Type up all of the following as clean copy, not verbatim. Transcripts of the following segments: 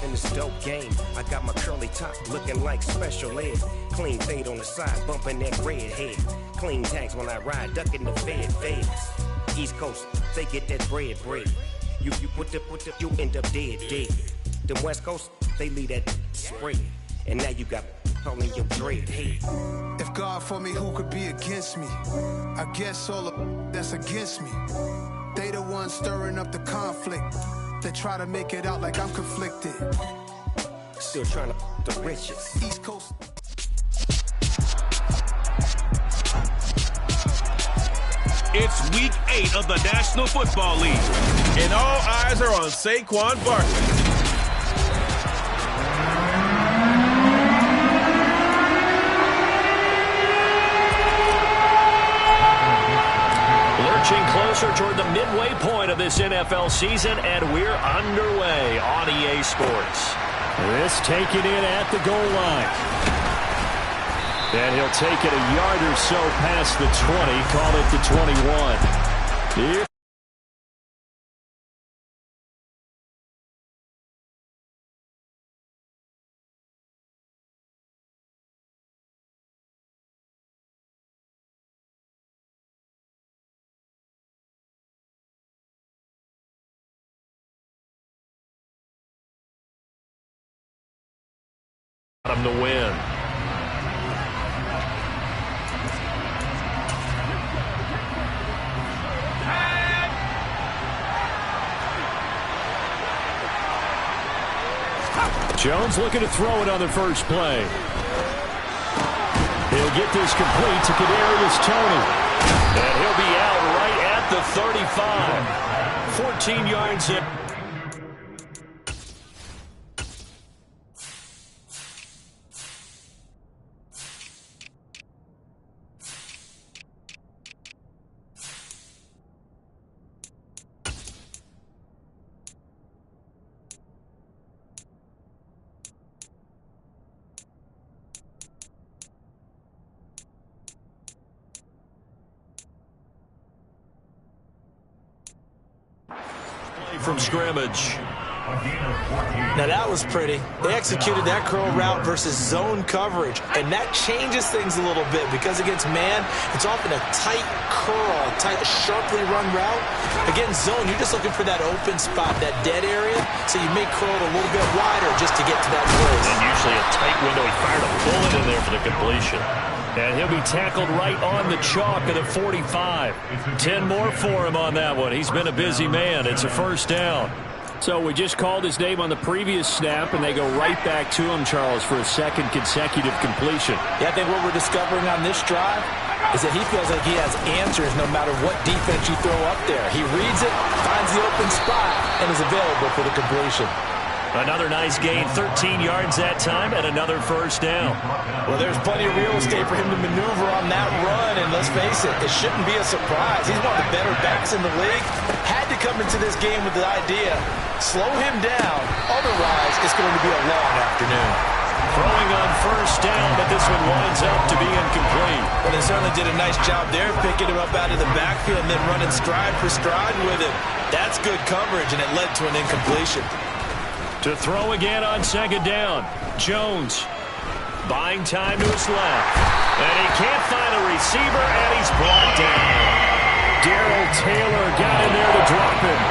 in this dope game. I got my curly top looking like special ed. Clean fade on the side, bumping that red head. Clean tags when I ride, ducking the fades. East Coast, they get that bread. You put the, you end up dead. The West Coast, they leave that spread. And now you got all in your dread head. If God for me, who could be against me? I guess all of that's against me. They the ones stirring up the conflict. They try to make it out like I'm conflicted. Still trying to the riches. East Coast. It's week 8 of the National Football League, and all eyes are on Saquon Barkley. Lurching closer toward the midway point of this NFL season, and we're underway on EA Sports. This taken in at the goal line. And he'll take it a yard or so past the 20, call it the 21. Him to win. Jones looking to throw it on the first play. He'll get this complete to Kadarius Toney. And he'll be out right at the 35. 14 yards in. From scrimmage. Now that was pretty. They executed that curl route versus zone coverage, and that changes things a little bit because against man, it's often a tight curl, a sharply run route. Against zone, you're just looking for that open spot, that dead area, so you may curl it a little bit wider just to get to that place. And usually a tight window. He fired a bullet in there for the completion. And he'll be tackled right on the chalk at the 45. 10 more for him on that one. He's been a busy man. It's a first down. So we just called his name on the previous snap, and they go right back to him, Charles, for a second consecutive completion. Yeah, I think what we're discovering on this drive is that he feels like he has answers no matter what defense you throw up there. He reads it, finds the open spot, and is available for the completion. Another nice gain, 13 yards that time, and another first down. Well, there's plenty of real estate for him to maneuver on that run, and let's face it, it shouldn't be a surprise. He's one of the better backs in the league. Had to come into this game with the idea, slow him down, otherwise it's going to be a long afternoon. Throwing on first down, but this one winds up to be incomplete. Well, they certainly did a nice job there, picking him up out of the backfield and then running stride for stride with him. That's good coverage, and it led to an incompletion. To throw again on second down. Jones buying time to his left. And he can't find a receiver, and he's brought down. Darrell Taylor got in there to drop him.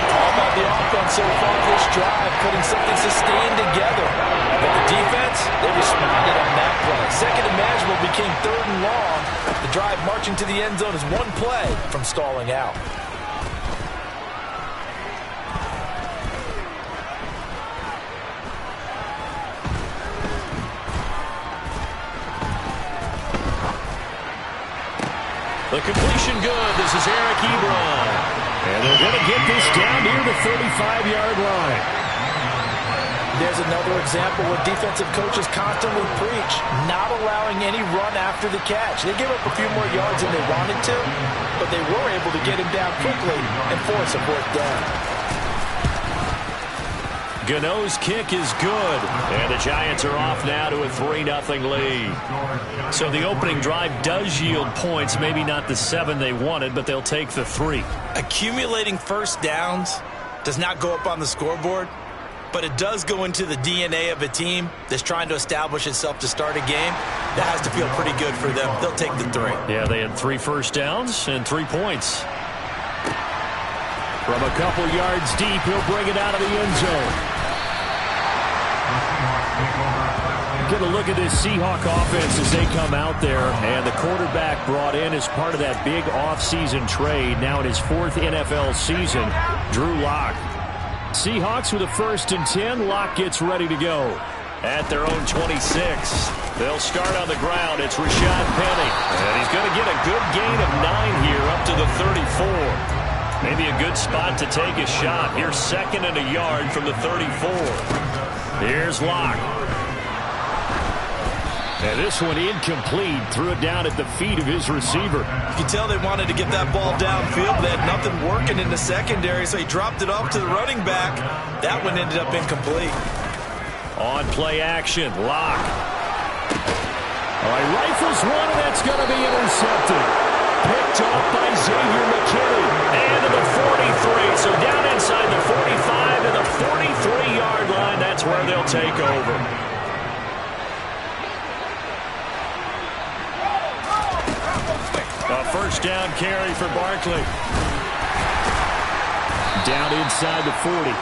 All about the offense so far this drive, putting something sustained together. But the defense, they responded on that play. Second and manageable became third and long. The drive marching to the end zone is one play from stalling out. The completion good. This is Eric Ebron. And they're going to get this down near the 35-yard line. There's another example where defensive coaches constantly preach, not allowing any run after the catch. They give up a few more yards than they wanted to, but they were able to get him down quickly and force a fourth down. Gano's kick is good. And the Giants are off now to a 3-0 lead. So the opening drive does yield points. Maybe not the 7 they wanted, but they'll take the 3. Accumulating first downs does not go up on the scoreboard, but it does go into the DNA of a team that's trying to establish itself to start a game. That has to feel pretty good for them. They'll take the 3. Yeah, they had 3 first downs and 3 points. From a couple yards deep, he'll bring it out of the end zone. Get a look at this Seahawk offense as they come out there, and the quarterback brought in as part of that big offseason trade, now in his 4th NFL season, Drew Lock. Seahawks with a 1st and 10. Lock gets ready to go. At their own 26. They'll start on the ground. It's Rashad Penny. And he's going to get a good gain of 9 here up to the 34. Maybe a good spot to take a shot. Here's 2nd and a yard from the 34. Here's Lock. And this one incomplete. Threw it down at the feet of his receiver. You can tell they wanted to get that ball downfield. They had nothing working in the secondary, so he dropped it off to the running back. That one ended up incomplete. On play action, Lock. All right, rifles one, and that's going to be intercepted. Picked off by Xavier McKinney. And to the 43. So down inside the 45 to the 43-yard line. That's where they'll take over. A first down carry for Barkley. Down inside the 40.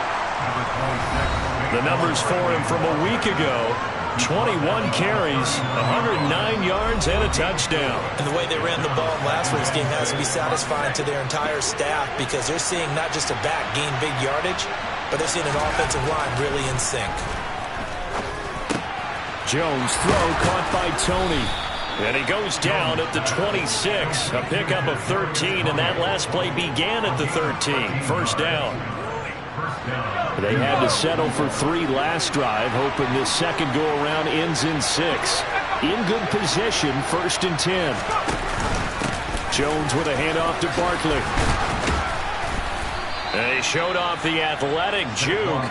The numbers for him from a week ago. 21 carries, 109 yards, and a touchdown. And the way they ran the ball in last week's game has to be satisfying to their entire staff because they're seeing not just a back gain big yardage, but they're seeing an offensive line really in sync. Jones throw caught by Tony. And he goes down at the 26. A pickup of 13, and that last play began at the 13. First down. They had to settle for 3 last drive, hoping this second go-around ends in 6. In good position, 1st and 10. Jones with a handoff to Barkley. And he showed off the athletic juke.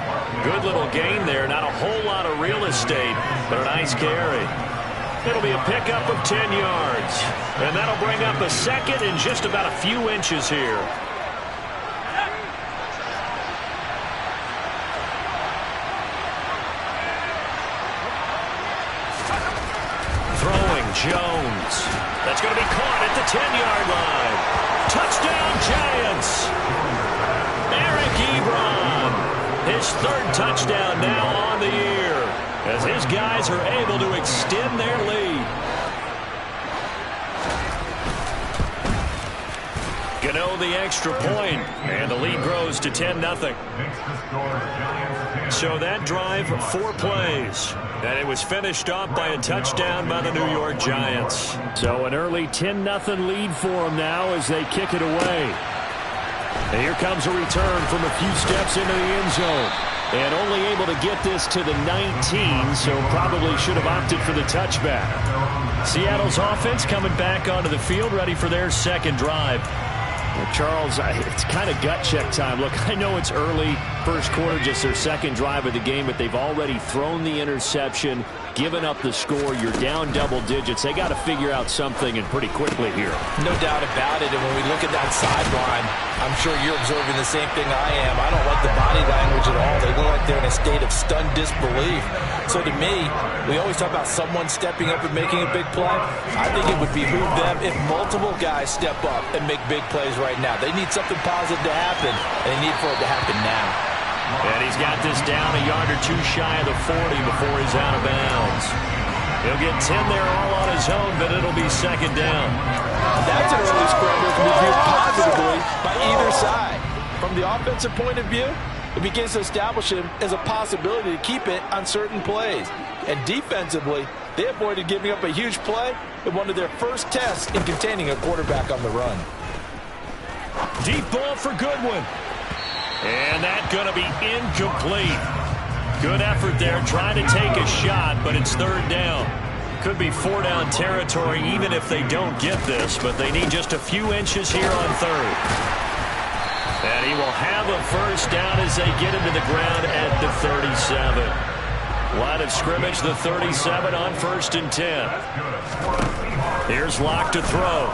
Good little gain there. Not a whole lot of real estate, but a nice carry. It'll be a pickup of 10 yards. And that'll bring up a second and just about a few inches here. Throwing Jones. That's going to be caught at the 10-yard line. Touchdown, Giants. Eric Ebron. His 3rd touchdown now on the year, as his guys are able to extend their lead. Gano the extra point, and the lead grows to 10-0. So that drive, 4 plays, and it was finished off by a touchdown by the New York Giants. So an early 10-0 lead for them now as they kick it away. And here comes a return from a few steps into the end zone. And only able to get this to the 19, so probably should have opted for the touchback. Seattle's offense coming back onto the field, ready for their 2nd drive. Well, Charles, it's kind of gut check time. Look, I know it's early, first quarter, just their 2nd drive of the game, but they've already thrown the interception, given up the score. You're down double digits. They got to figure out something, and pretty quickly here. No doubt about it. And when we look at that sideline, I'm sure you're observing the same thing I am. I don't like the body language at all. They look like they're in a state of stunned disbelief. So to me, we always talk about someone stepping up and making a big play. I think it would behoove them if multiple guys step up and make big plays right now. They need something positive to happen, and they need for it to happen now. And he's got this down a yard or 2 shy of the 40 before he's out of bounds. He'll get 10 there all on his own, but it'll be 2nd down. That's an early scramble that can be viewed positively by either side. From the offensive point of view, it begins to establish him as a possibility to keep it on certain plays. And defensively, they avoided giving up a huge play in one of their first tests in containing a quarterback on the run. Deep ball for Goodwin. And that's going to be incomplete. Good effort there, trying to take a shot, but it's 3rd down. Could be 4-down territory even if they don't get this, but they need just a few inches here on 3rd. And he will have a first down as they get into the ground at the 37. Line of scrimmage, the 37 on 1st and 10. Here's Lock to throw.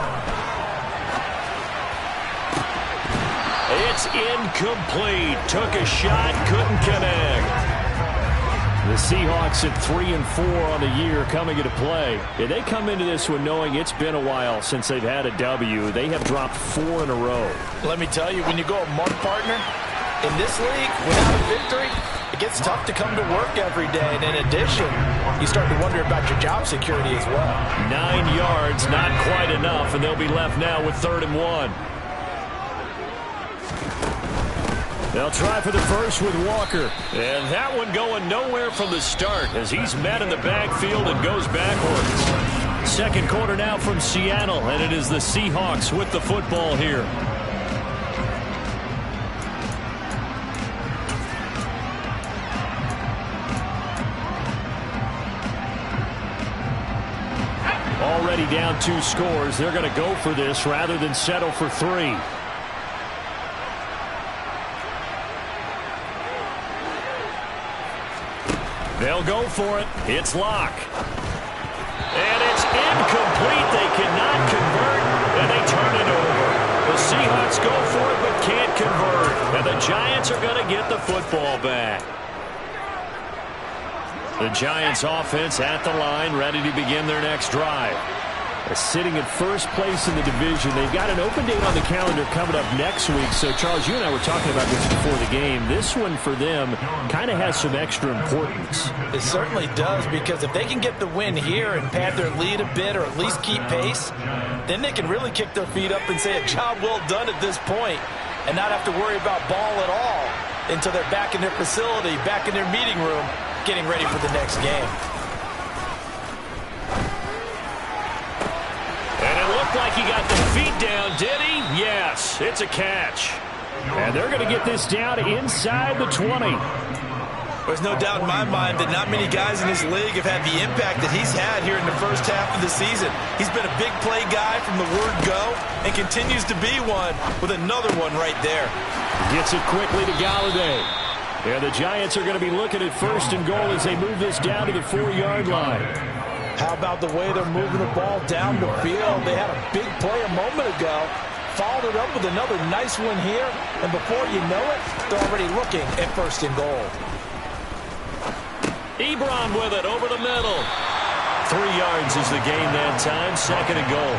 It's incomplete. Took a shot, couldn't connect. The Seahawks at 3-4 on the year coming into play. And they come into this one knowing it's been a while since they've had a W. They have dropped 4 in a row. Let me tell you, when you go a month partner, in this league, without a victory, it gets tough to come to work every day. And in addition, you start to wonder about your job security as well. 9 yards, not quite enough, and they'll be left now with 3rd and 1. They'll try for the first with Walker. And that one going nowhere from the start as he's met in the backfield and goes backwards. Second quarter now from Seattle, and it is the Seahawks with the football here. Already down 2 scores. They're going to go for this rather than settle for 3. They'll go for it. It's Locke. And it's incomplete. They cannot convert, and they turn it over. The Seahawks go for it but can't convert. And the Giants are going to get the football back. The Giants offense at the line, ready to begin their next drive. Sitting at first place in the division. They've got an open date on the calendar coming up next week. So, Charles, you and I were talking about this before the game. This one for them kind of has some extra importance. It certainly does, because if they can get the win here and pad their lead a bit or at least keep pace, then they can really kick their feet up and say a job well done at this point and not have to worry about ball at all until they're back in their facility, back in their meeting room, getting ready for the next game. Like he got the feet down, did he? Yes, it's a catch. And they're going to get this down inside the 20. There's no doubt in my mind that not many guys in this league have had the impact that he's had here in the first half of the season. He's been a big play guy from the word go and continues to be one with another one right there. Gets it quickly to Galladay. And the Giants are going to be looking at 1st and goal as they move this down to the 4-yard line. How about the way they're moving the ball down the field? They had a big play a moment ago, followed it up with another nice one here, and before you know it, they're already looking at 1st and goal. Ebron with it over the middle. 3 yards is the gain that time, 2nd and goal.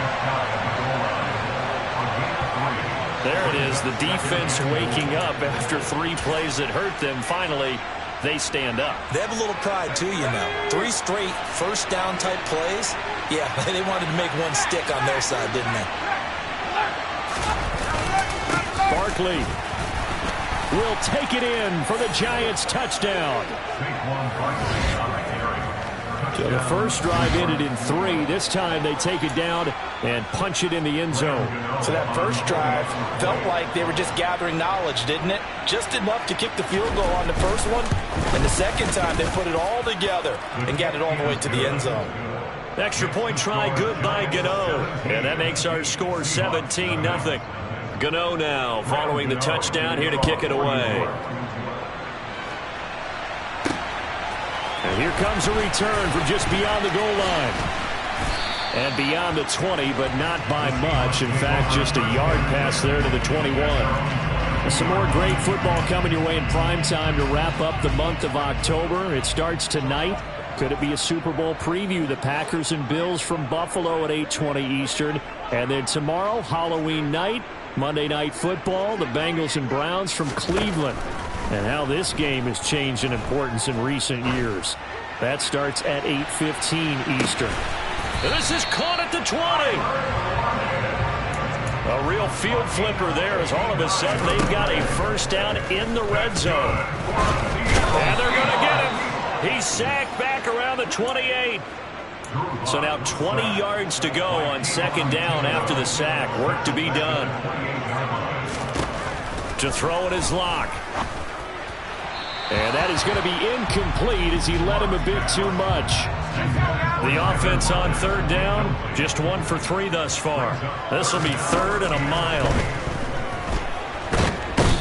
There it is, the defense waking up after 3 plays that hurt them. Finally, they stand up. They have a little pride, too, you know. 3 straight first down type plays. Yeah, they wanted to make one stick on their side, didn't they? Barkley will take it in for the Giants touchdown. So the first drive ended in 3. This time they take it down and punch it in the end zone. So that first drive felt like they were just gathering knowledge, didn't it? Just enough to kick the field goal on the first one. And the second time they put it all together and got it all the way to the end zone. Extra point try good by Gano. And that makes our score 17-0. Gano now following the touchdown here to kick it away. And here comes a return from just beyond the goal line. And beyond the 20, but not by much. In fact, just a yard pass there to the 21. Some more great football coming your way in prime time to wrap up the month of October. It starts tonight. Could it be a Super Bowl preview? The Packers and Bills from Buffalo at 8:20 Eastern. And then tomorrow, Halloween night, Monday Night Football, the Bengals and Browns from Cleveland. And how this game has changed in importance in recent years. That starts at 8:15 Eastern. And this is caught at the 20. A real field flipper there as all of a sudden they've got a first down in the red zone. And they're going to get him. He's sacked back around the 28. So now 20 yards to go on 2nd down after the sack. Work to be done. To throw it is Locke. And that is going to be incomplete as he led him a bit too much. The offense on 3rd down, just 1 for 3 thus far. This will be 3rd and a mile.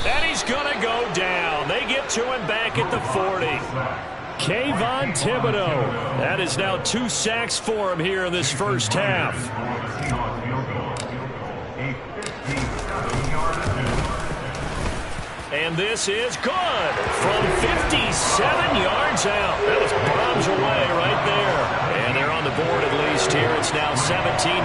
And he's going to go down. They get to him back at the 40. Kayvon Thibodeaux. That is now 2 sacks for him here in this first half. And this is good from 57 yards Jones out. That was bombs away right there. And they're on the board at least here. It's now 17-3.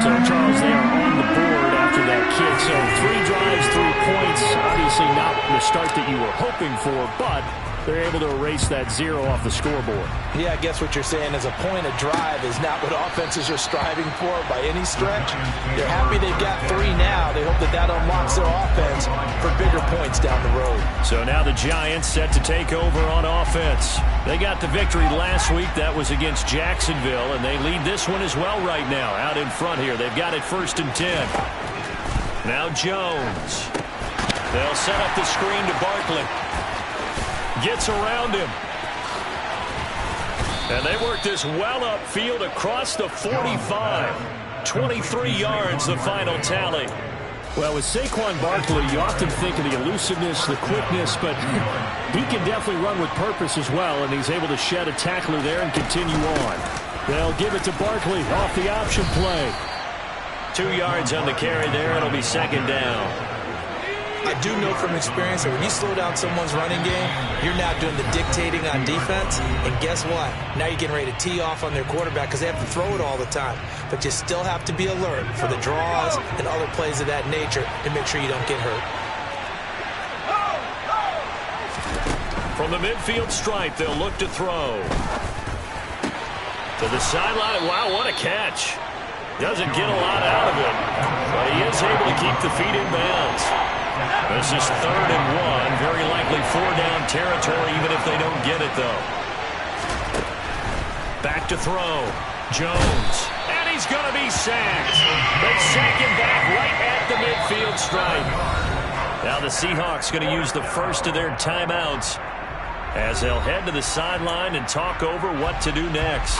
So, Charles, they are on the board after that kick. So 3 drives, 3 points. Obviously not the start that you were hoping for, but they're able to erase that 0 off the scoreboard. Yeah, I guess what you're saying is a point of drive is not what offenses are striving for by any stretch. They're happy they've got 3 now. They hope that that unlocks their offense for bigger points down the road. So now the Giants set to take over on offense. They got the victory last week. That was against Jacksonville, and they lead this one as well right now out in front here. They've got it 1st and 10. Now Jones. They'll set up the screen to Barkley. Gets around him. And they work this well upfield across the 45. 23 yards, the final tally. Well, with Saquon Barkley, you often think of the elusiveness, the quickness, but he can definitely run with purpose as well, and he's able to shed a tackler there and continue on. They'll give it to Barkley off the option play. 2 yards on the carry there. It'll be 2nd down. I do know from experience that when you slow down someone's running game, you're now doing the dictating on defense. And guess what? Now you're getting ready to tee off on their quarterback because they have to throw it all the time. But you still have to be alert for the draws and other plays of that nature to make sure you don't get hurt. From the midfield stripe, they'll look to throw. To the sideline. Wow, what a catch. Doesn't get a lot out of it, but he is able to keep the feet in bounds. This is 3rd and 1. Very likely 4-down territory, even if they don't get it, though. Back to throw. Jones. And he's going to be sacked. They sack him back right at the midfield stripe. Now the Seahawks going to use the first of their timeouts as they'll head to the sideline and talk over what to do next.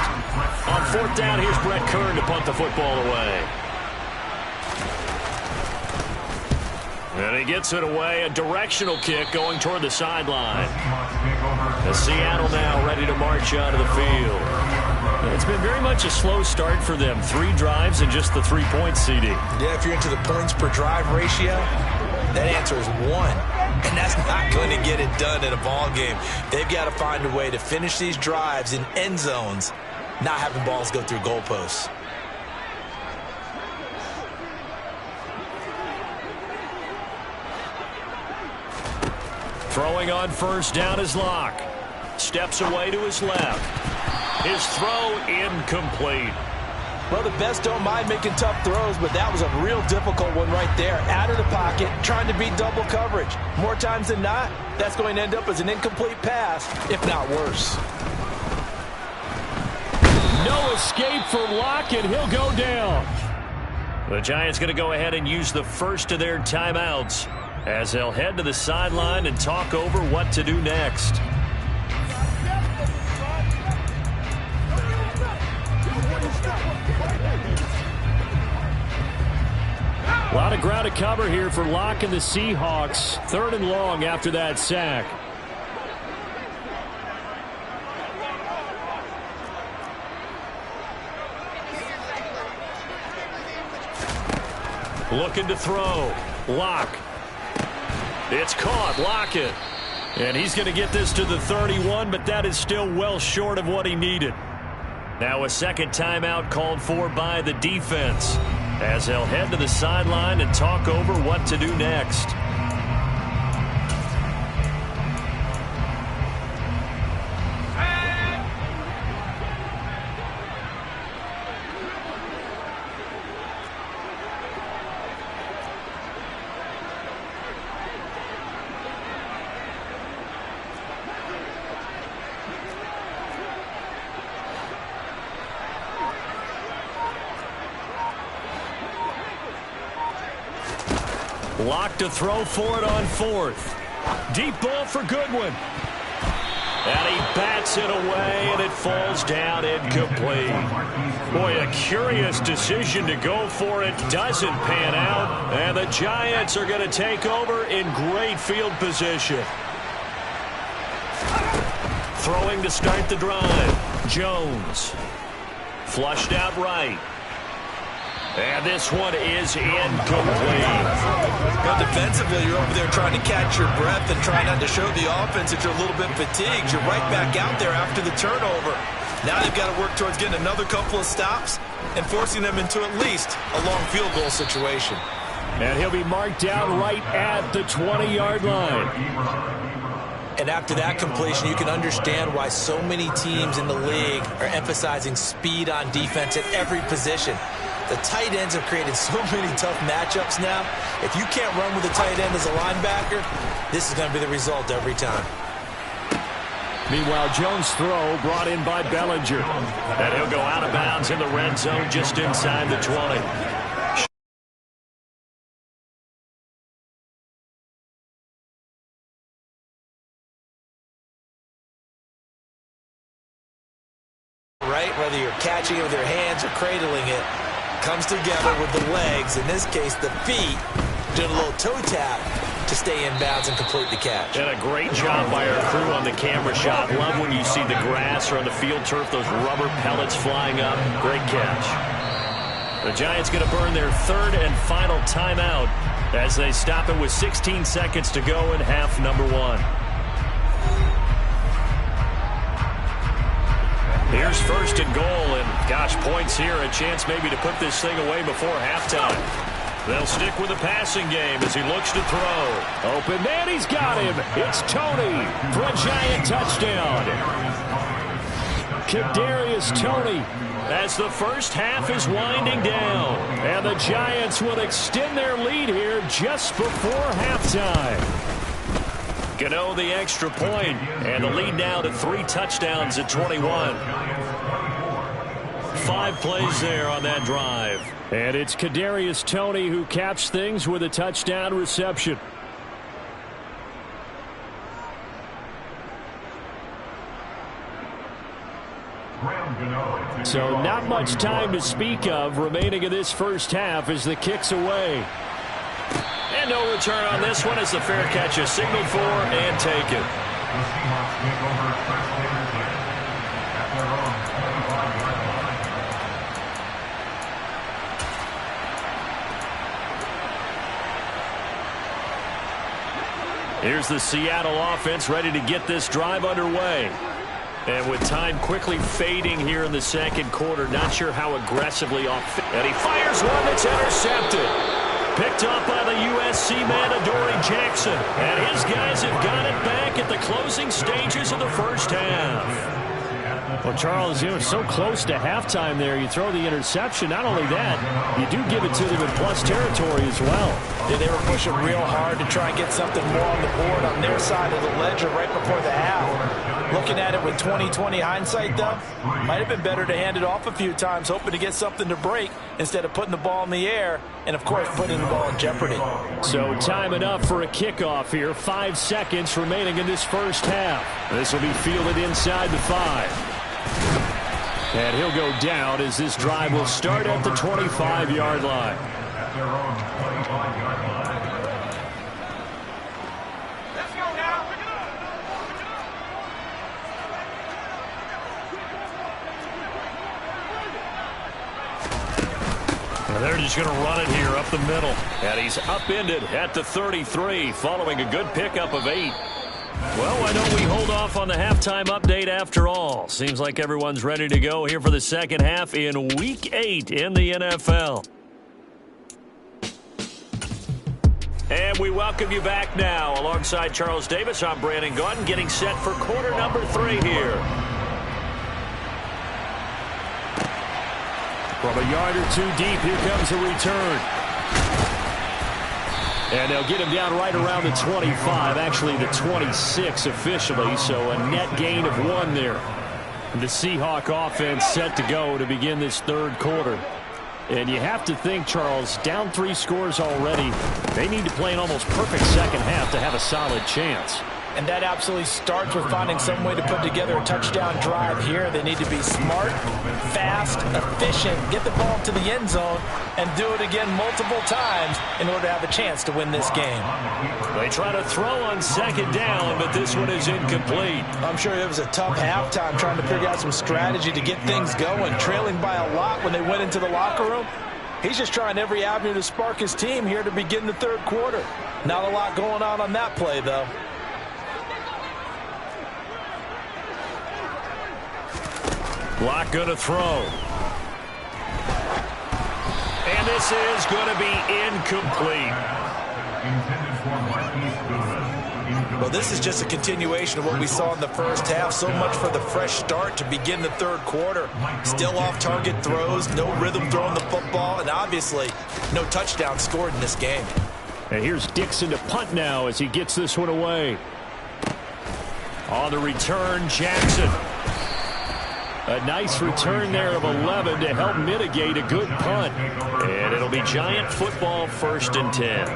On 4th down, here's Brett Kern to punt the football away. And he gets it away, a directional kick going toward the sideline. The Seattle now ready to march out of the field. It's been very much a slow start for them. 3 drives and just the 3 points, CD. Yeah, if you're into the points per drive ratio, that answer is 1. And that's not going to get it done in a ball game. They've got to find a way to finish these drives in end zones, not having balls go through goalposts. Throwing on 1st down is Locke. Steps away to his left. His throw incomplete. Well, the best don't mind making tough throws, but that was a real difficult one right there. Out of the pocket, trying to beat double coverage. More times than not, that's going to end up as an incomplete pass, if not worse. No escape for Locke, and he'll go down. The Giants going to go ahead and use the first of their timeouts as they'll head to the sideline and talk over what to do next. A lot of ground to cover here for Locke and the Seahawks. 3rd and long after that sack. Looking to throw. Locke. It's caught. Lockett. And he's going to get this to the 31, but that is still well short of what he needed. Now a second timeout called for by the defense as they'll head to the sideline and talk over what to do next. Locke to throw for it on 4th. Deep ball for Goodwin. And he bats it away, and it falls down incomplete. Boy, a curious decision to go for it. Doesn't pan out, and the Giants are going to take over in great field position. Throwing to start the drive. Jones. Flushed out right. And this one is incomplete. But defensively, you're over there trying to catch your breath and trying not to show the offense that you're a little bit fatigued. You're right back out there after the turnover. Now they've got to work towards getting another couple of stops and forcing them into at least a long field goal situation. And he'll be marked down right at the 20-yard line. And after that completion, you can understand why so many teams in the league are emphasizing speed on defense at every position. The tight ends have created so many tough matchups now. If you can't run with a tight end as a linebacker, this is going to be the result every time. Meanwhile, Jones' throw brought in by Bellinger. And he'll go out of bounds in the red zone just inside the 20. Right, whether you're catching it with your hands or cradling it, comes together with the legs, in this case the feet, doing a little toe tap to stay in bounds and complete the catch. And a great job by our crew on the camera shot. Love when you see the grass or on the field turf, those rubber pellets flying up. Great catch. The Giants going to burn their third and final timeout as they stop it with 16 seconds to go in half number one. Here's first and goal, and gosh, points here, a chance maybe to put this thing away before halftime. They'll stick with the passing game as he looks to throw. Open man, he's got him. It's Toney for a Giant touchdown. Kadarius Toney as the first half is winding down. And the Giants will extend their lead here just before halftime. Gano the extra point, and the lead now to 3 touchdowns at 21. 5 plays there on that drive. And it's Kadarius Toney who caps things with a touchdown reception. So not much time to speak of remaining in this first half as the kick's away. And no return on this one as the fair catch is signaled for and taken. Here's the Seattle offense ready to get this drive underway. And with time quickly fading here in the second quarter, not sure how aggressively off. And he fires one that's intercepted. Picked up by the USC man, Adoree Jackson. And his guys have got it back at the closing stages of the first half. Well, Charles, you were so close to halftime there. You throw the interception. Not only that, you do give it to them in plus territory as well. Yeah, they were pushing real hard to try and get something more on the board on their side of the ledger right before the half. Looking at it with 20/20 hindsight, though, might have been better to hand it off a few times, hoping to get something to break instead of putting the ball in the air and, of course, putting the ball in jeopardy. So time enough for a kickoff here. 5 seconds remaining in this first half. This will be fielded inside the 5. And he'll go down as this drive will start at the 25-yard line. And they're just going to run it here up the middle. And he's upended at the 33 following a good pickup of 8. Well, why don't we hold off on the halftime update after all? Seems like everyone's ready to go here for the second half in Week 8 in the NFL. And we welcome you back now. Alongside Charles Davis, I'm Brandon Gaudin, getting set for quarter number 3 here. From a yard or 2 deep, here comes a return. And they'll get him down right around the 25, actually the 26 officially, so a net gain of 1 there. The Seahawk offense set to go to begin this third quarter. And you have to think, Charles, down 3 scores already. They need to play an almost perfect second half to have a solid chance. And that absolutely starts with finding some way to put together a touchdown drive here. They need to be smart, fast, efficient, get the ball to the end zone, and do it again multiple times in order to have a chance to win this game. They try to throw on second down, but this one is incomplete. I'm sure it was a tough halftime trying to figure out some strategy to get things going, trailing by a lot when they went into the locker room. He's just trying every avenue to spark his team here to begin the third quarter. Not a lot going on that play, though. Block going to throw. And this is going to be incomplete. Well, this is just a continuation of what we saw in the first half. So much for the fresh start to begin the third quarter. Still off-target throws, no rhythm throwing the football, and obviously no touchdown scored in this game. And here's Dixon to punt now as he gets this one away. On the return, Jackson. A nice return there of 11 to help mitigate a good punt. And it'll be Giant football, 1st and 10.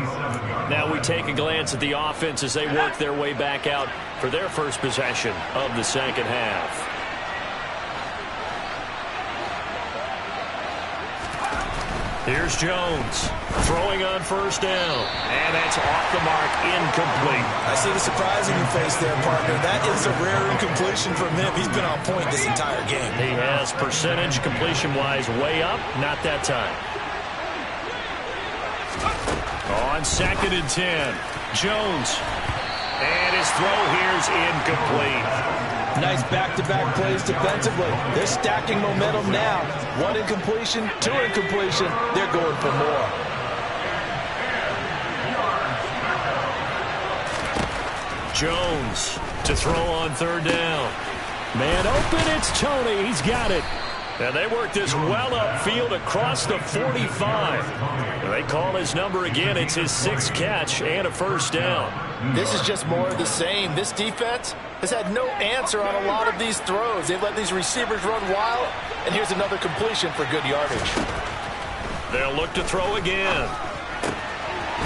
Now we take a glance at the offense as they work their way back out for their first possession of the second half. Here's Jones throwing on 1st down. And that's off the mark, incomplete. I see the surprise in your face there, partner. That is a rare incompletion from him. He's been on point this entire game. He has percentage completion-wise way up. Not that time. On 2nd and 10, Jones. And his throw here's incomplete. Nice back-to-back plays defensively. They're stacking momentum now. 1 incompletion, 2 incompletion. They're going for more. Jones to throw on 3rd down. Man open, it's Tony. He's got it. And they work this well upfield across the 45. They call his number again. It's his 6th catch and a 1st down. This is just more of the same. This defense has had no answer on a lot of these throws. They've let these receivers run wild, and here's another completion for good yardage. They'll look to throw again.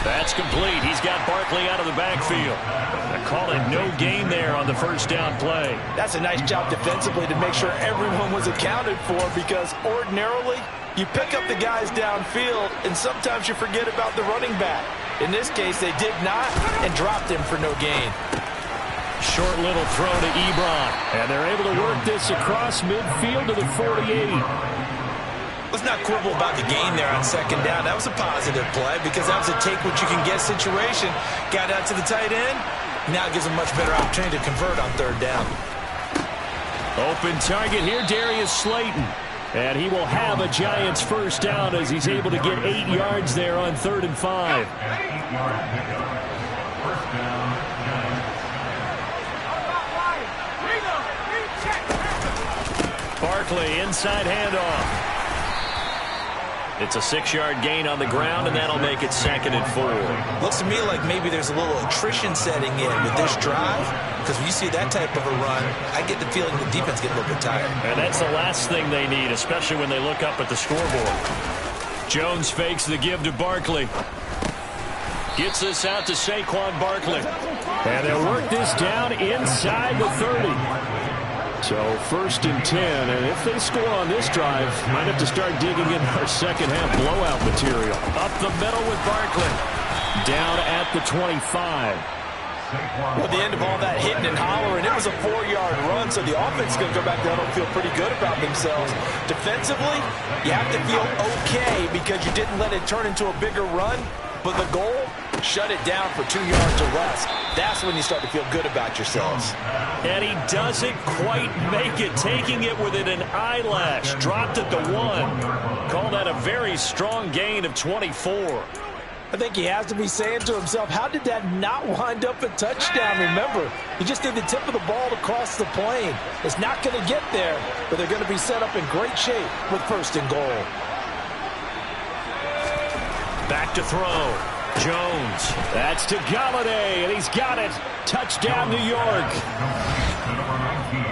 That's complete. He's got Barkley out of the backfield. I call it no gain there on the 1st down play. That's a nice job defensively to make sure everyone was accounted for, because ordinarily you pick up the guys downfield and sometimes you forget about the running back. In this case, they did not and dropped him for no gain. Short little throw to Ebron. And they're able to work this across midfield to the 48. Let's not quibble about the gain there on 2nd down. That was a positive play because that was a take-what-you-can-get situation. Got out to the tight end. Now gives them much better opportunity to convert on 3rd down. Open target here, Darius Slayton. And he will have a Giants 1st down as he's able to get 8 yards there on 3rd and 5. Barkley, inside handoff. It's a 6-yard gain on the ground, and that'll make it 2nd and 4. Looks to me like maybe there's a little attrition setting in with this drive, because when you see that type of a run, I get the feeling the defense gets a little bit tired. And that's the last thing they need, especially when they look up at the scoreboard. Jones fakes the give to Barkley. Gets this out to Saquon Barkley. And they'll work this down inside the 30. So 1st and 10, and if they score on this drive, might have to start digging in our second half blowout material. Up the middle with Barkley. Down at the 25. At the end of all that hitting and hollering, it was a 4-yard run, so the offense is going to go back down and feel pretty good about themselves. Defensively, you have to feel okay because you didn't let it turn into a bigger run, but the goal, shut it down for 2 yards or less. That's when you start to feel good about yourselves. And he doesn't quite make it, taking it within an eyelash. Dropped at the 1. Call that a very strong gain of 24. I think he has to be saying to himself, how did that not wind up a touchdown? Remember, he just did the tip of the ball to cross the plane. It's not going to get there, but they're going to be set up in great shape with 1st and goal. Back to throw. Jones. That's to Galladay, and he's got it. Touchdown, New York.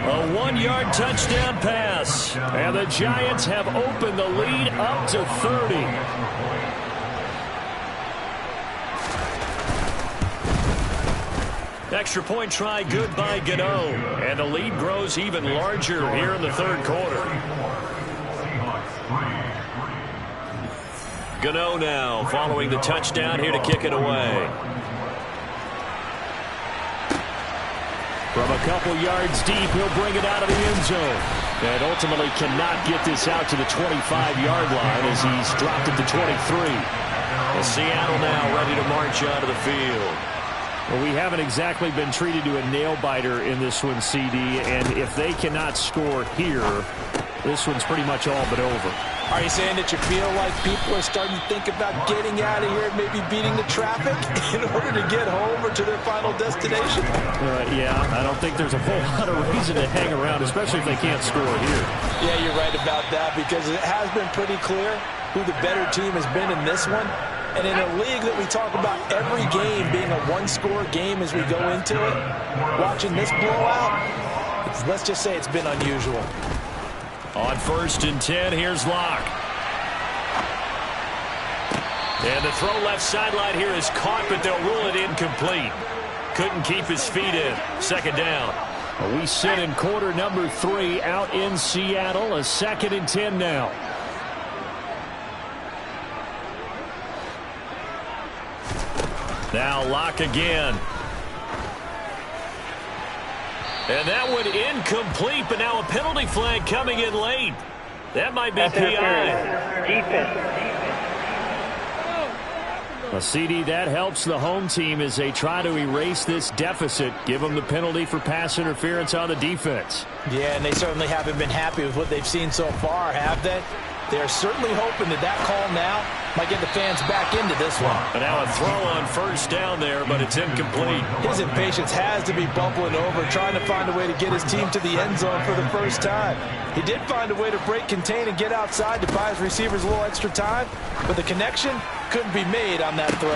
A 1-yard touchdown pass. And the Giants have opened the lead up to 30. Extra point try good by Gano. And the lead grows even larger here in the 3rd quarter. Gano now following the touchdown here to kick it away. From a couple yards deep, he'll bring it out of the end zone. And ultimately cannot get this out to the 25-yard line as he's dropped it to 23. And Seattle now ready to march onto the field. Well, we haven't exactly been treated to a nail-biter in this one, CD, and if they cannot score here, this one's pretty much all but over. Are you saying that you feel like people are starting to think about getting out of here and maybe beating the traffic in order to get home or to their final destination? Yeah, I don't think there's a whole lot of reason to hang around, especially if they can't score here. Yeah, you're right about that because it has been pretty clear who the better team has been in this one. And in a league that we talk about every game being a one-score game as we go into it, watching this blowout, let's just say it's been unusual. On 1st and 10, here's Locke. And the throw left sideline here is caught, but they'll rule it incomplete. Couldn't keep his feet in. 2nd down. We sit in quarter number 3 out in Seattle. A 2nd and 10 now. Now Locke again. And that one incomplete, but now a penalty flag coming in late. That might be PI. A CD that helps the home team as they try to erase this deficit. Give them the penalty for pass interference on the defense. Yeah, and they certainly haven't been happy with what they've seen so far, have they? They're certainly hoping that that call now might get the fans back into this one. But now a throw on 1st down there, but it's incomplete. His impatience has to be bubbling over, trying to find a way to get his team to the end zone for the first time. He did find a way to break contain and get outside to buy his receivers a little extra time, but the connection couldn't be made on that throw.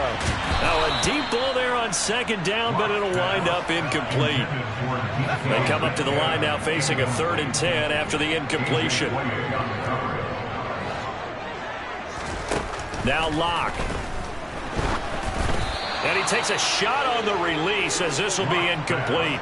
Now a deep ball there on 2nd down, but it'll wind up incomplete. They come up to the line now facing a 3rd and 10 after the incompletion. Now Locke. And he takes a shot on the release as this will be incomplete.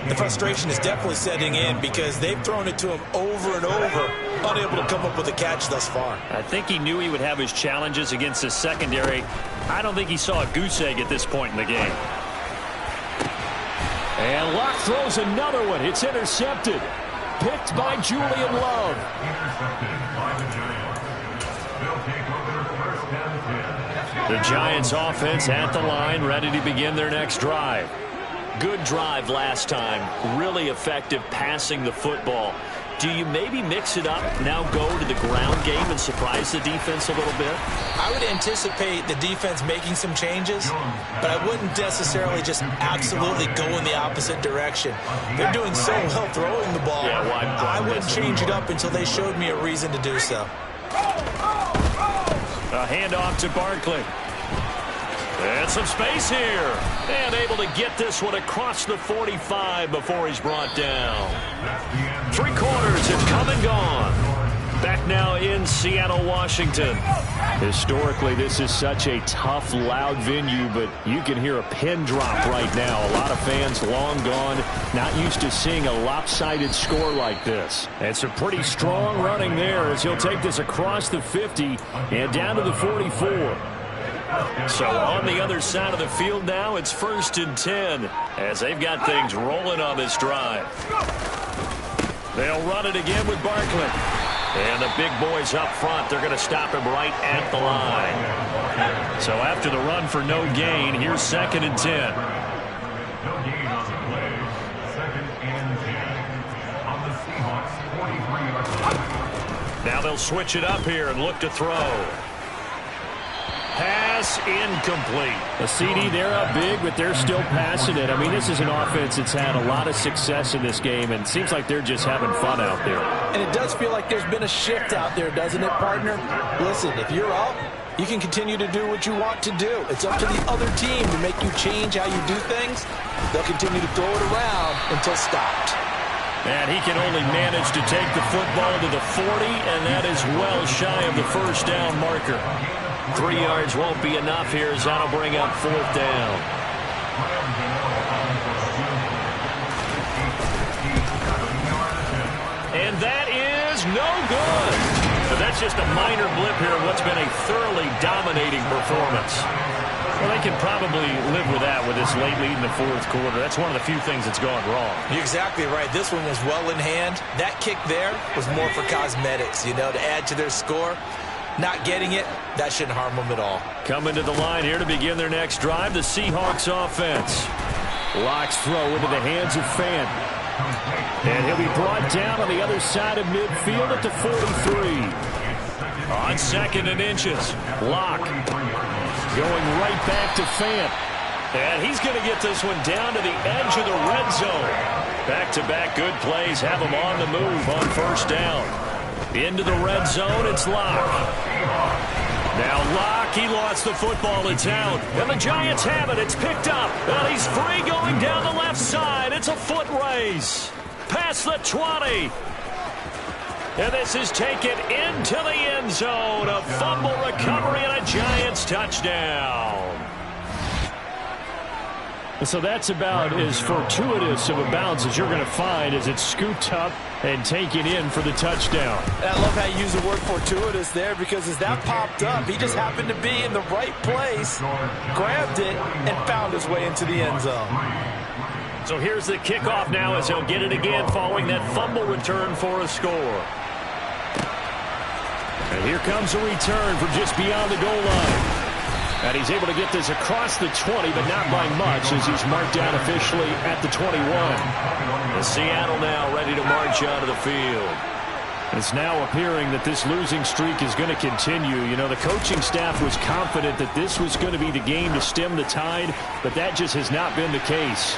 The frustration is definitely setting in because they've thrown it to him over and over, unable to come up with a catch thus far. I think he knew he would have his challenges against the secondary. I don't think he saw a goose egg at this point in the game. And Locke throws another one. It's intercepted. Picked by Julian Love. The Giants offense at the line, ready to begin their next drive. Good drive last time. Really effective passing the football. Do you maybe mix it up, now go to the ground game and surprise the defense a little bit? I would anticipate the defense making some changes, but I wouldn't necessarily just absolutely go in the opposite direction. They're doing so well throwing the ball. Yeah, well, I wouldn't change it up until they showed me a reason to do so. A handoff to Barkley. And some space here. And able to get this one across the 45 before he's brought down. 3 quarters have come and gone. Back now in Seattle, Washington. Historically, this is such a tough, loud venue, but you can hear a pin drop right now. A lot of fans long gone, not used to seeing a lopsided score like this. And some pretty strong running there as he'll take this across the 50 and down to the 44. So on the other side of the field now, it's 1st and 10 as they've got things rolling on this drive. They'll run it again with Barkley. And the big boys up front, they're going to stop him right at the line. So after the run for no gain, here's 2nd and 10. No gain on the play. 2nd and 10 on the Seahawks 43-yard line. Now they'll switch it up here and look to throw. Pass incomplete. A CD, they're up big, but they're still passing it. I mean, this is an offense that's had a lot of success in this game, and it seems like they're just having fun out there. And it does feel like there's been a shift out there, doesn't it, partner? Listen, if you're up, you can continue to do what you want to do. It's up to the other team to make you change how you do things. They'll continue to throw it around until stopped. And he can only manage to take the football to the 40, and that is well shy of the 1st down marker. 3 yards won't be enough here as that'll bring up 4th down. And that is no good. But that's just a minor blip here in what's been a thoroughly dominating performance. Well, they can probably live with that with this late lead in the fourth quarter. That's one of the few things that's gone wrong. You're exactly right. This one was well in hand. That kick there was more for cosmetics, to add to their score. Not getting it, that shouldn't harm them at all. Coming to the line here to begin their next drive, the Seahawks offense. Locke's throw into the hands of Fant. And he'll be brought down on the other side of midfield at the 43. On 2nd and inches, Locke going right back to Fant. And he's going to get this one down to the edge of the red zone. Back-to-back good plays have him on the move on first down. Into the red zone, it's Locke. Now Locke, he lost the football, it's out. And the Giants have it, it's picked up. And he's free going down the left side. It's a foot race. Past the 20. And this is taken into the end zone. A fumble recovery and a Giants touchdown. So that's about as fortuitous of a bounce as you're going to find as it's scooped up and taken in for the touchdown. I love how you use the word fortuitous there, because as that popped up, he just happened to be in the right place, grabbed it, and found his way into the end zone. So here's the kickoff now as he'll get it again following that fumble return for a score. And here comes a return from just beyond the goal line. And he's able to get this across the 20, but not by much as he's marked down officially at the 21. And Seattle now ready to march onto the field. It's now appearing that this losing streak is going to continue. The coaching staff was confident that this was going to be the game to stem the tide, but that just has not been the case.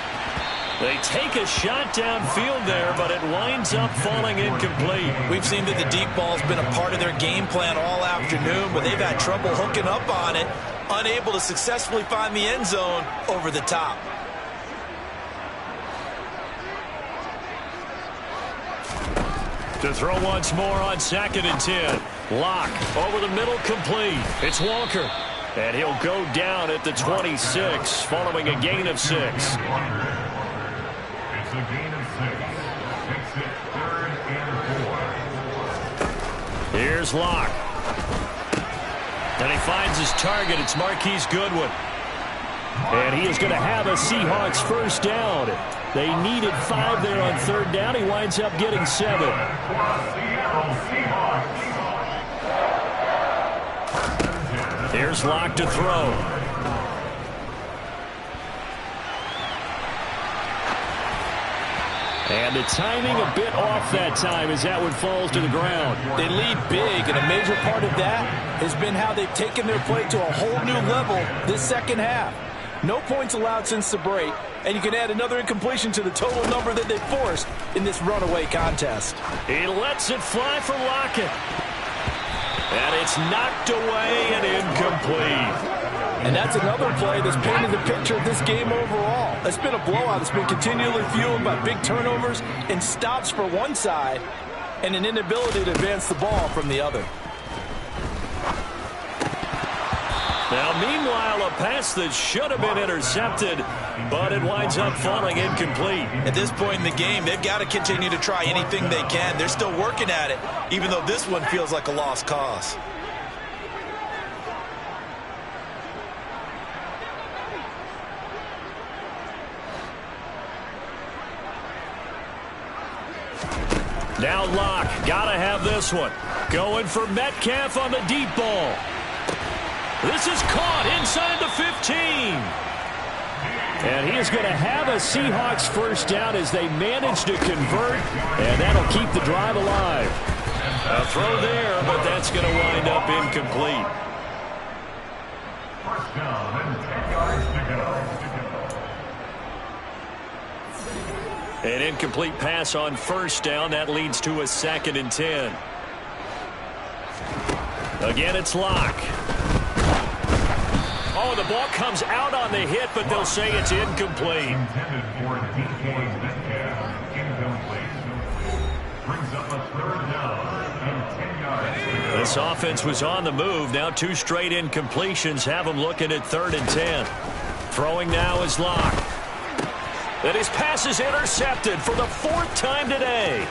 They take a shot downfield there, but it winds up falling incomplete. We've seen that the deep ball's been a part of their game plan all afternoon, but they've had trouble hooking up on it, unable to successfully find the end zone over the top. To throw once more on 2nd and 10. Locke over the middle, complete. It's Walker. And he'll go down at the 26 following a gain of 6. It's a gain of 6. Makes it 3rd and 4. Here's Locke. And he finds his target. It's Marquise Goodwin. And he is going to have a Seahawks first down. They needed 5 there on 3rd down. He winds up getting 7. Here's Locke to throw. And the timing a bit off that time as that one falls to the ground. They lead big, and a major part of that has been how they've taken their play to a whole new level this second half. No points allowed since the break, and you can add another incompletion to the total number that they've forced in this runaway contest. He lets it fly for Lockett. And it's knocked away and incomplete. And that's another play that's painted the picture of this game overall. It's been a blowout. It's been continually fueled by big turnovers and stops for one side and an inability to advance the ball from the other. Now, meanwhile, a pass that should have been intercepted, but it winds up falling incomplete. At this point in the game, they've got to continue to try anything they can. They're still working at it, even though this one feels like a lost cause. Now Locke, gotta have this one. Going for Metcalf on the deep ball. This is caught inside the 15. And he is going to have a Seahawks first down as they manage to convert, and that'll keep the drive alive. A throw there, but that's going to wind up incomplete. First down and 10 yards to go. An incomplete pass on first down. That leads to a 2nd and 10. Again, it's Locke. Oh, the ball comes out on the hit, but they'll say it's incomplete. Intended for DK Metcalf. Incomplete. Brings up a 3rd down and 10 yards to go. This offense was on the move. Now 2 straight incompletions have them looking at 3rd and 10. Throwing now is Locke. And his pass is intercepted for the 4th time today.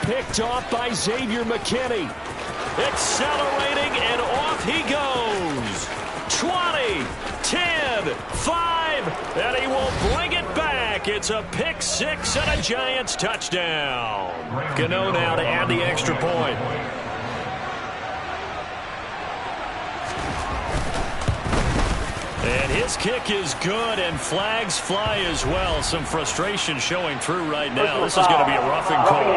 Picked off by Xavier McKinney. Accelerating, and off he goes. 20, 10, good. 5, and he will bring it back. It's a pick 6 and a Giants touchdown. Gano now to add the extra point. And his kick is good, and flags fly as well. Some frustration showing through right now. This is going to be a roughing call.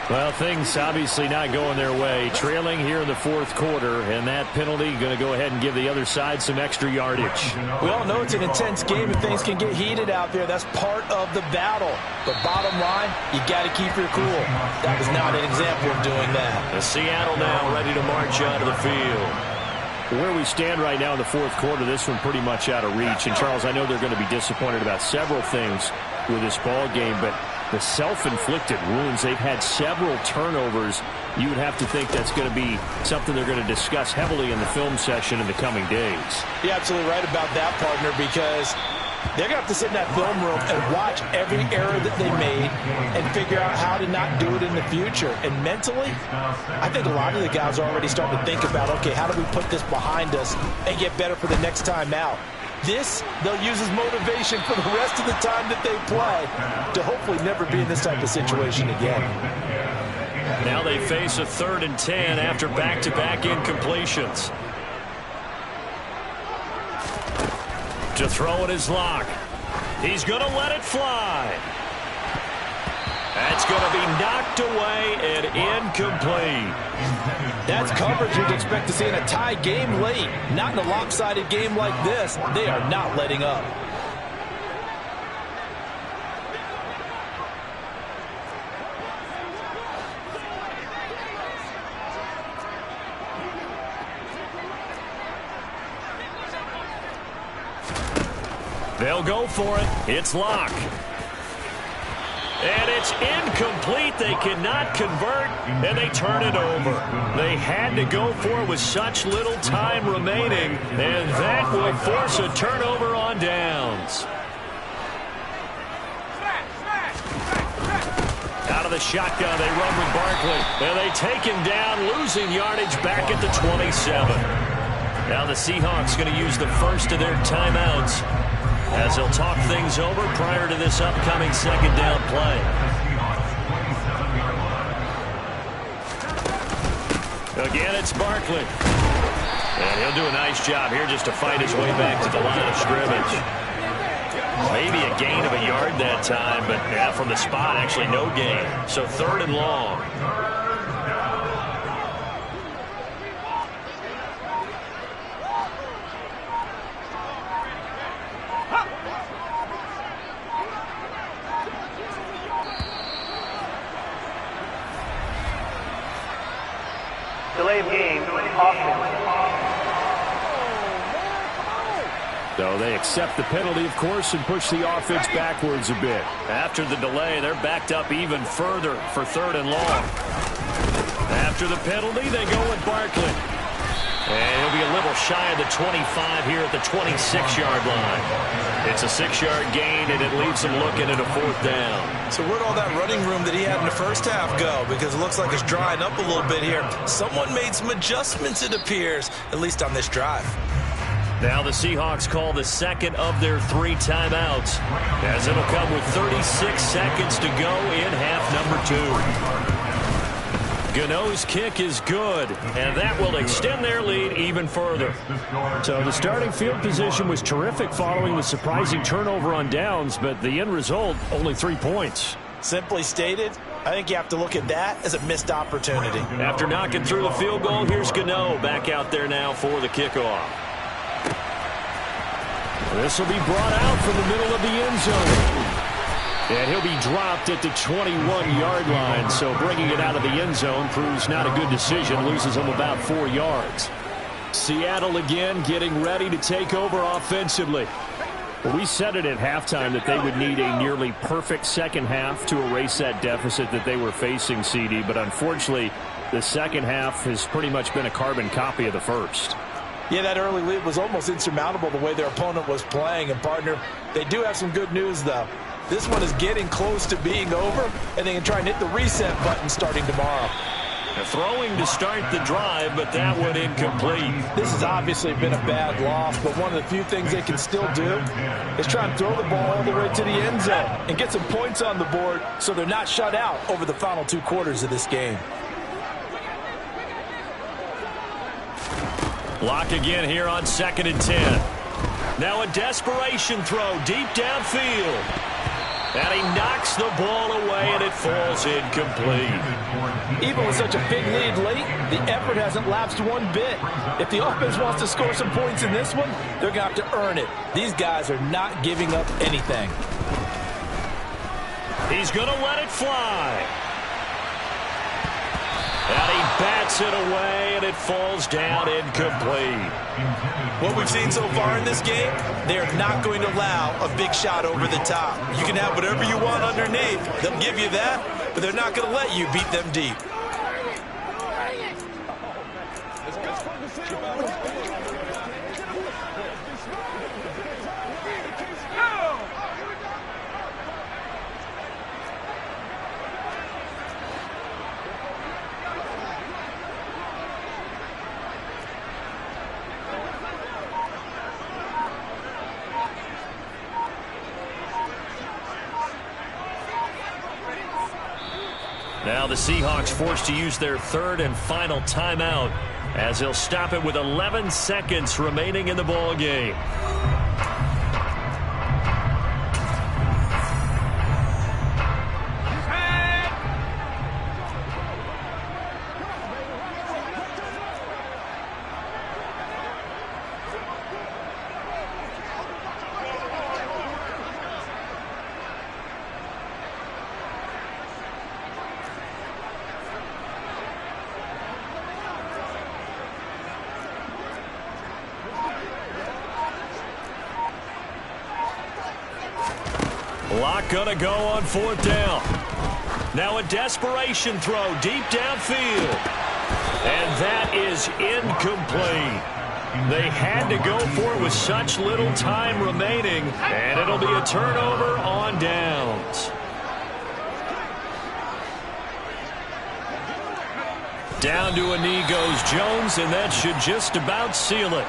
Well, things obviously not going their way. Trailing here in the fourth quarter, and that penalty going to go ahead and give the other side some extra yardage. We all know it's an intense game and things can get heated out there. That's part of the battle. But bottom line, you got to keep your cool. That was not an example of doing that. And Seattle now ready to march out of the field. Where we stand right now in the fourth quarter, this one pretty much out of reach. And, Charles, I know they're going to be disappointed about several things with this ball game, but the self-inflicted wounds, they've had several turnovers. You would have to think that's going to be something they're going to discuss heavily in the film session in the coming days. You're absolutely right about that, partner, because they're going to have to sit in that film room and watch every error that they made and figure out how to not do it in the future. And mentally, I think a lot of the guys are already starting to think about, okay, how do we put this behind us and get better for the next time out? This, they'll use as motivation for the rest of the time that they play to hopefully never be in this type of situation again. Now they face a 3rd and 10 after back-to-back incompletions. To throw it is Locke. He's going to let it fly. That's going to be knocked away and incomplete. That's coverage you'd expect to see in a tie game late. Not in a lopsided game like this. They are not letting up. They'll go for it. It's Locke. And it's incomplete. They cannot convert, and they turn it over. They had to go for it with such little time remaining, and that will force a turnover on downs. Out of the shotgun, they run with Barkley, and they take him down, losing yardage back at the 27. Now the Seahawks going to use the first of their timeouts as they'll talk things over prior to this upcoming second down play. Again, it's Barkley. And he'll do a nice job here just to fight his way back to the line of scrimmage. Maybe a gain of a yard that time, but yeah, from the spot, actually no gain. So 3rd and long. Delay of game, offense. So they accept the penalty, of course, and push the offense backwards a bit. After the delay, they're backed up even further for 3rd and long. After the penalty, they go with Barkley. And he'll be a little shy of the 25 here at the 26-yard line. It's a 6-yard gain, and it leaves them looking at a 4th down. So where'd all that running room that he had in the first half go? Because it looks like it's drying up a little bit here. Someone made some adjustments, it appears, at least on this drive. Now the Seahawks call the second of their 3 timeouts, as it'll come with 36 seconds to go in half number 2. Gano's kick is good, and that will extend their lead even further. So the starting field position was terrific following the surprising turnover on downs, but the end result, only 3 points. Simply stated, I think you have to look at that as a missed opportunity. After knocking through the field goal, here's Gano back out there now for the kickoff. This will be brought out from the middle of the end zone. And he'll be dropped at the 21-yard line, so bringing it out of the end zone proves not a good decision, loses him about 4 yards. Seattle again getting ready to take over offensively. Well, we said it at halftime that they would need a nearly perfect second half to erase that deficit that they were facing, CD, but unfortunately, the second half has pretty much been a carbon copy of the first. Yeah, that early lead was almost insurmountable the way their opponent was playing, and partner, they do have some good news, though. This one is getting close to being over, and they can try and hit the reset button starting tomorrow. Throwing to start the drive, but that one incomplete. This has obviously been a bad loss, but one of the few things they can still do is try and throw the ball all the way to the end zone and get some points on the board so they're not shut out over the final 2 quarters of this game. Lock again here on 2nd and 10. Now a desperation throw deep downfield. And he knocks the ball away, and it falls incomplete. Even with such a big lead late, the effort hasn't lapsed one bit. If the offense wants to score some points in this one, they're going to have to earn it. These guys are not giving up anything. He's going to let it fly. And he bats it away, and it falls down incomplete. What we've seen so far in this game, they are not going to allow a big shot over the top. You can have whatever you want underneath. They'll give you that, but they're not going to let you beat them deep. Now the Seahawks forced to use their 3rd and final timeout as they'll stop it with 11 seconds remaining in the ball game. Lock gonna go on 4th down. Now a desperation throw deep downfield. And that is incomplete. They had to go for it with such little time remaining, and it'll be a turnover on downs. Down to a knee goes Jones, and that should just about seal it.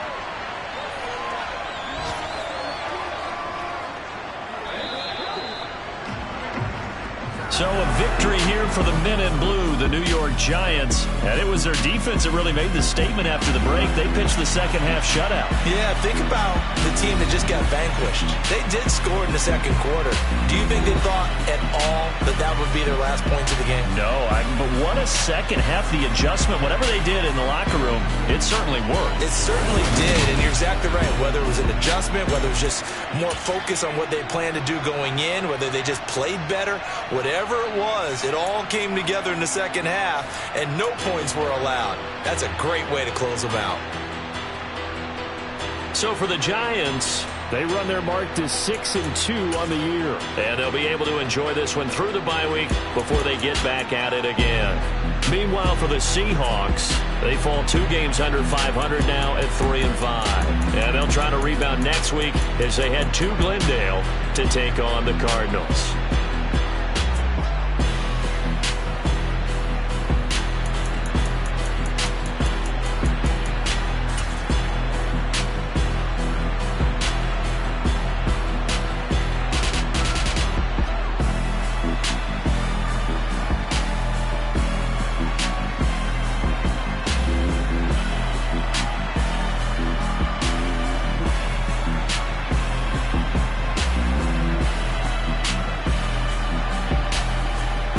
So a victory here for the men in blue, the New York Giants. And it was their defense that really made the statement after the break. They pitched the second half shutout. Yeah, think about the team that just got vanquished. They did score in the 2nd quarter. Do you think they thought at all that that would be their last points of the game? No, but what a second half, the adjustment. Whatever they did in the locker room, it certainly worked. It certainly did, and you're exactly right. Whether it was an adjustment, whether it was just more focus on what they planned to do going in, whether they just played better, whatever it was, it all came together in the second half, and no points were allowed. That's a great way to close them out. So for the Giants, they run their mark to 6-2 on the year. And they'll be able to enjoy this one through the bye week before they get back at it again. Meanwhile, for the Seahawks, they fall 2 games under 500 now at 3-5. And they'll try to rebound next week as they head to Glendale to take on the Cardinals.